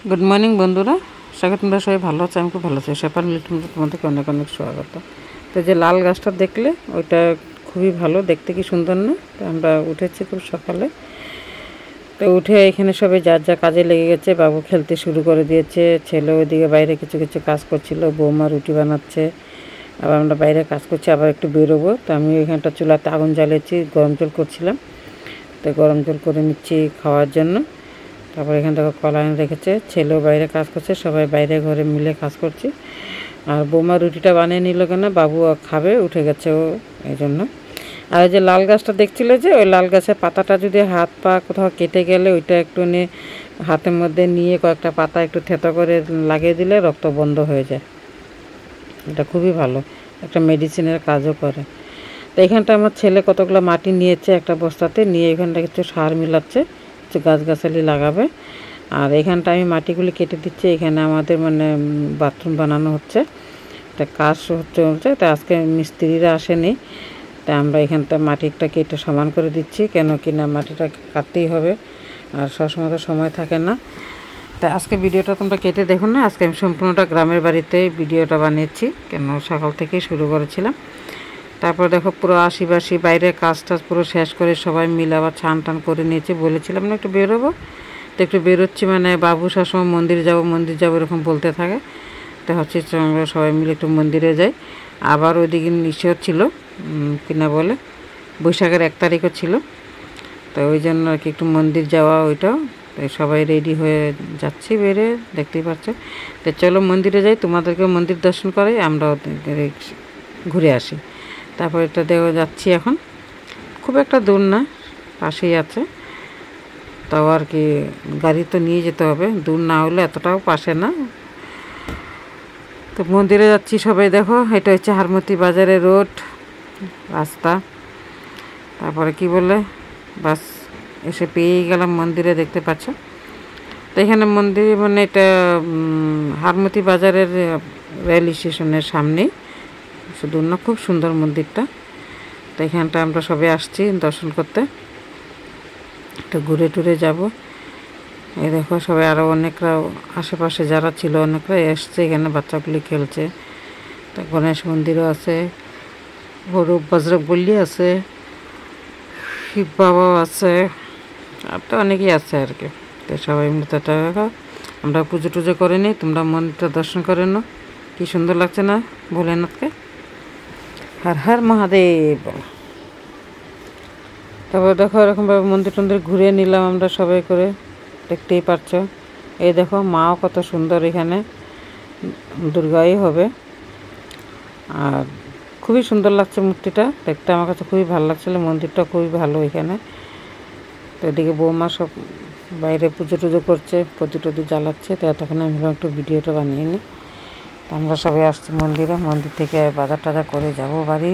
Good morning বন্ধুরা, আশা করি তোমরা সবাই ভালো আছো। আমি খুব ভালো আছি। সেপার মিলিটন তোমাদেরকে অনেক অনেক স্বাগত। তো যে লাল গাছটা দেখলে ওইটা খুবই ভালো দেখতে, কি সুন্দর না? তো আমরা উঠেছি খুব সকালে। তো উঠে এখানে সবাই যার যা কাজে লেগে গেছে। বাবু খেলতে শুরু করে দিয়েছে, ছেলে ওইদিকে বাইরে কিছু কিছু কাজ করছিল, বৌমা রুটি বানাচ্ছে, আবার আমরা বাইরে কাজ করছি, আবার একটু বেরোবো। তো আমি এখানটা চুলাতে আগুন জ্বালিয়েছি, গরম জল করছিলাম। তো গরম জল করে নিচ্ছি খাওয়ার জন্য। তারপর এখান থেকে কলা এনে রেখেছে, ছেলেও বাইরে কাজ করছে, সবাই বাইরে ঘরে মিলে কাজ করছি। আর বৌমা রুটিটা বানিয়ে নিল কেন, বাবু খাবে, উঠে গেছে ও, এই জন্য। আর ওই যে লাল গাছটা দেখছিল, যে ওই লাল গাছের পাতাটা যদি হাত পা কোথাও কেটে গেলে ওইটা একটু নিয়ে হাতের মধ্যে নিয়ে কয়েকটা পাতা একটু থেতো করে লাগিয়ে দিলে রক্ত বন্ধ হয়ে যায়। এটা খুবই ভালো, একটা মেডিসিনের কাজও করে। তো এখানটা আমার ছেলে কতগুলো মাটি নিয়েছে একটা বস্তাতে, নিয়ে এখানটা কিছু সার মিলাচ্ছে, কিছু গাছগাছালি লাগাবে। আর এখানটা আমি মাটিগুলি কেটে দিচ্ছি, এখানে আমাদের মানে বাথরুম বানানো হচ্ছে, তা কাজ হচ্ছে। তা আজকে মিস্ত্রিরা আসেনি, তা আমরা এখানটা মাটিটা কেটে সমান করে দিচ্ছি, কেন কি না মাটিটা কাটতেই হবে, আর সবসময় তো সময় থাকে না। তা আজকে ভিডিওটা তোমরা কেটে দেখো না, আজকে আমি সম্পূর্ণটা গ্রামের বাড়িতে ভিডিওটা বানিয়েছি, কেন সকাল থেকেই শুরু করেছিলাম। তারপর দেখো পুরো আশিবাসি বাইরের কাজ টাজ পুরো শেষ করে সবাই মিলে আবার ছান টান করে নিয়েছি। বলেছিলাম না একটু বেরোবো, তো একটু বেরোচ্ছি, মানে বাবু সবসময় মন্দির যাবো এরকম বলতে থাকে। তো হচ্ছে আমরা সবাই মিলে একটু মন্দিরে যাই। আবার ওইদিকে ঈশ্বর ছিল কিনা বলে, বৈশাখের 1 তারিখও ছিল, তো ওই জন্য আর কি একটু মন্দির যাওয়া ওইটাও। তো সবাই রেডি হয়ে যাচ্ছি বেরে, দেখতেই পাচ্ছ। তো চলো মন্দিরে যাই, তোমাদেরকে মন্দির দর্শন করাই, আমরাও ঘুরে আসি। তারপর এটা দেখো যাচ্ছি এখন, খুব একটা দূর না, পাশেই আছে। তাও আর কি গাড়ি তো নিয়ে যেতে হবে, দূর না হলে এতটাও পাশে না। তো মন্দিরে যাচ্ছি সবাই, দেখো এটা হচ্ছে হারমতি বাজারের রোড রাস্তা। তারপরে কি বলে, বাস এসে পেয়েই গেলাম মন্দিরে, দেখতে পাচ্ছ। তো এখানে মন্দির মানে এটা হারমতি বাজারের রেল স্টেশনের সামনেই, শুধু না, খুব সুন্দর মন্দিরটা। তো এখানটা আমরা সবাই আসছি দর্শন করতে, একটু ঘুরে টুরে যাব। এই দেখো সবাই আরও অনেকরা আশেপাশে যারা ছিল অনেকরা এসছে, এখানে বাচ্চাগুলি খেলছে। তো গণেশ মন্দিরও আছে, বড় বজরংবলী আছে, শিব বাবাও আছে, আর তো অনেকেই আছে আর কি। তো সবাই মিলে আমরা পুজো টুজো করে নিই, তোমরা মন্দিরটা দর্শন করে নাও, কি সুন্দর লাগছে না ভোলেনাথকে। হর হর মহাদেব। তারপর দেখো এরকমভাবে মন্দির টন্দির ঘুরে নিলাম আমরা সবাই করে, দেখতেই পাচ্ছ। এই দেখো মাও কত সুন্দর, এখানে দুর্গাই হবে, আর খুবই সুন্দর লাগছে মূর্তিটা দেখতে, আমার কাছে খুবই ভালো লাগছিলো, মন্দিরটা খুবই ভালো এখানে। তো এদিকে বৌমা সব বাইরে পুজো টুজো করছে, প্রদীপ টদীপ জ্বালাচ্ছে। তো এতক্ষণে আমি একটু ভিডিওটা বানিয়ে নিই। আমরা সবাই আসছি মন্দিরে, মন্দির থেকে বাজার টাজার করে যাব বাড়ি,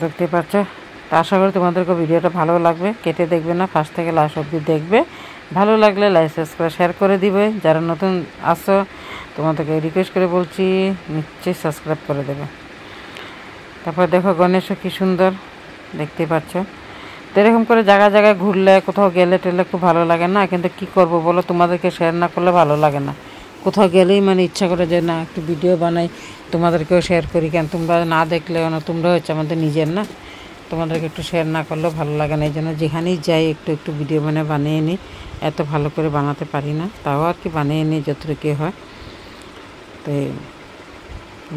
দেখতে পাচ্ছ। তা আশা করি তোমাদেরকে ভিডিওটা ভালো লাগবে, কেটে দেখবে না, ফার্স্ট থেকে লাস্ট অবধি দেখবে। ভালো লাগলে লাইক সাবস্ক্রাইব শেয়ার করে দিবে। যারা নতুন আসো তোমাদেরকে রিকোয়েস্ট করে বলছি, নিশ্চয়ই সাবস্ক্রাইব করে দেবে। তারপর দেখো গণেশও কি সুন্দর, দেখতে পাচ্ছ। তো এরকম করে জায়গায় জায়গায় ঘুরলে, কোথাও গেলে টেলে খুব ভালো লাগে না, কিন্তু কি করব বলো, তোমাদেরকে শেয়ার না করলে ভালো লাগে না। কোথাও গেলেই মানে ইচ্ছা করে যে না একটু ভিডিও বানাই, তোমাদেরকেও শেয়ার করি, কেন তোমরা না দেখলে তোমরা হচ্ছে আমাদের নিজের না, তোমাদেরকে একটু শেয়ার না করলেও ভালো লাগে না। এই জন্য যেখানেই যাই একটু একটু ভিডিও বানিয়ে নিই। এত ভালো করে বানাতে পারি না, তাও আর কি বানিয়ে নিই যতটুকু হয়। তো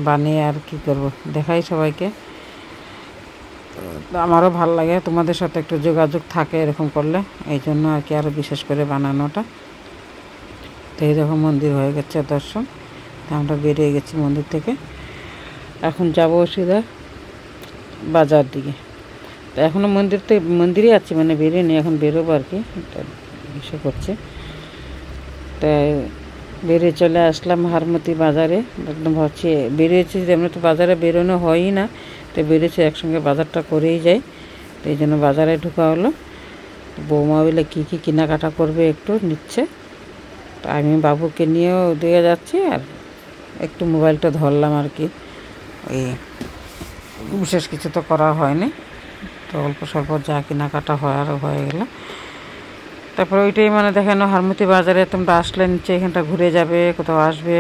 বানিয়ে আর কি করব, দেখাই সবাইকে। আমারও ভালো লাগে, তোমাদের সাথে একটু যোগাযোগ থাকে এরকম করলে, এই জন্য আর কি আরও বিশেষ করে বানানোটা। তো এই দেখো মন্দির হয়ে গেছে দর্শন, তো আমরা বেরিয়ে গেছি মন্দির থেকে, এখন যাবো সিধা বাজার দিকে। তো এখনও মন্দিরে আছি, মানে বেরিয়ে নিই, এখন বেরোবো আর কি, এসে করছে। তাই বেরিয়ে চলে আসলাম হারমতি বাজারে, একদম ভাবছি বেরিয়েছি, এমনি তো বাজারে বেরোনো হয়ই না, তো বেরিয়েছি একসঙ্গে বাজারটা করেই যাই, তো এই জন্য বাজারে ঢোকা হলো। বৌমা বলে কী কী কেনাকাটা করবে একটু নিচ্ছে, তো আমি বাবুকে নিয়েও দিয়ে যাচ্ছি, আর একটু মোবাইলটা ধরলাম আর কি। ওই বিশেষ কিছু তো করা হয়নি, তো অল্প স্বল্প যা কেনাকাটা হয় আরও হয়ে গেল। তারপর ওইটাই মানে দেখানো হারমতি বাজারে তোমরা আসলে নিচে এখানটা ঘুরে যাবে, কোথাও আসবে